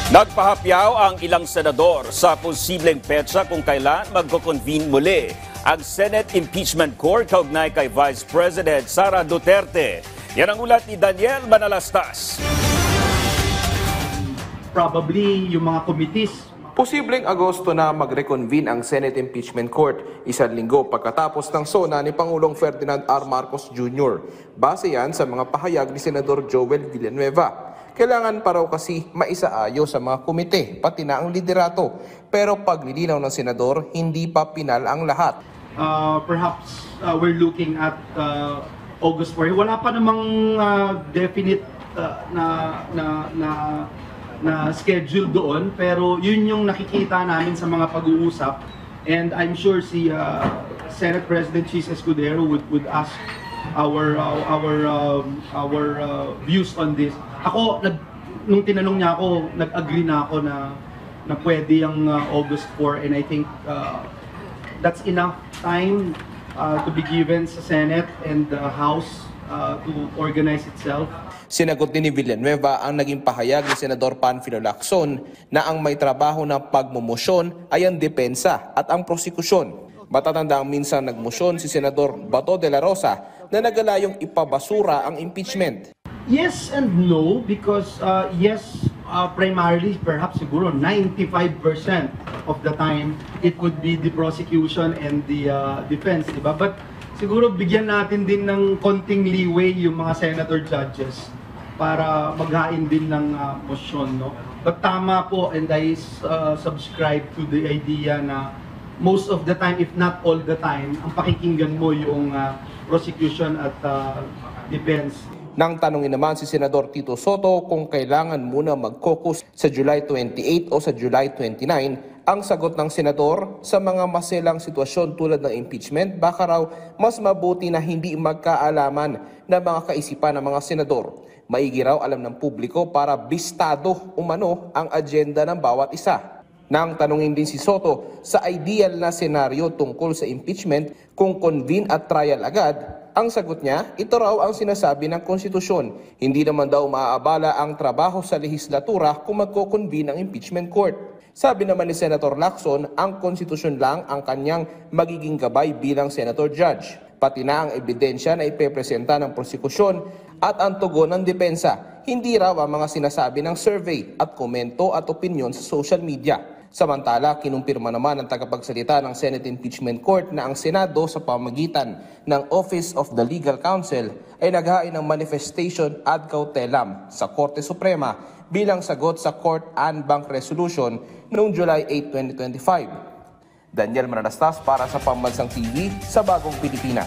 Nagpahapyaw ang ilang senador sa posibleng petsa kung kailan magko-convene muli ang Senate Impeachment Court kaugnay kay Vice President Sara Duterte. Yan ang ulat ni Daniel Manalastas. Probably yung mga committees. Posibleng Agosto na mag-reconvene ang Senate Impeachment Court, isang linggo pagkatapos ng SONA ni Pangulong Ferdinand R. Marcos Jr. Base yan sa mga pahayag ni Senador Joel Villanueva. Kailangan pa raw kasi maisaayo sa mga komite, pati na ang liderato. Pero paglilinaw ng senador, hindi pa pinal ang lahat. Perhaps we're looking at August 4. Wala pa namang definite na schedule doon, pero yun yung nakikita namin sa mga pag-uusap. And I'm sure si Senate President Chis Escudero would ask our views on this. Ako, nung tinanong niya ako, nag-agree na ako na pwede ang August 4, and I think that's enough time to be given sa Senate and the House to organize itself. Sinagot din ni Villanueva ang naging pahayag ni Senador Panfilo Lacson na ang may trabaho ng pagmomosyon ay ang depensa at ang prosekusyon. Matatanda ang minsan nagmosyon si Senador Bato de la Rosa na nagalayong ipabasura ang impeachment. Yes and no, because yes, primarily perhaps siguro 95% of the time it would be the prosecution and the defense, diba? But siguro bigyan natin din ng konting leeway yung mga senator judges para maghain din ng motion, no? But tama po, and I subscribe to the idea na most of the time, if not all the time, ang pakikinggan mo yung prosecution at defense. Nang tanungin naman si Senador Tito Soto kung kailangan muna mag-caucus sa July 28 o sa July 29, ang sagot ng senador, sa mga maselang sitwasyon tulad ng impeachment, baka raw mas mabuti na hindi magkaalaman na mga kaisipan ng mga senador. Maigi raw alam ng publiko para bistado umano ang agenda ng bawat isa. Nang tanungin din si Soto sa ideal na senaryo tungkol sa impeachment kung convene at trial agad, ang sagot niya, ito raw ang sinasabi ng konstitusyon. Hindi naman daw maaabala ang trabaho sa lehislatura kung magko-convene ang impeachment court. Sabi naman ni Senator Lacson, ang konstitusyon lang ang kanyang magiging gabay bilang senator judge. Pati na ang ebidensya na ipepresenta ng prosekusyon at ang tugon ng depensa. Hindi raw ang mga sinasabi ng survey at komento at opinyon sa social media. Samantala, kinumpirma naman ng tagapagsalita ng Senate Impeachment Court na ang Senado sa pamamagitan ng Office of the Legal Counsel ay naghain ng manifestation ad cautelam sa Korte Suprema bilang sagot sa Court en banc resolution noong July 8, 2025. Daniel Manalastas para sa Pambansang TV sa Bagong Pilipinas.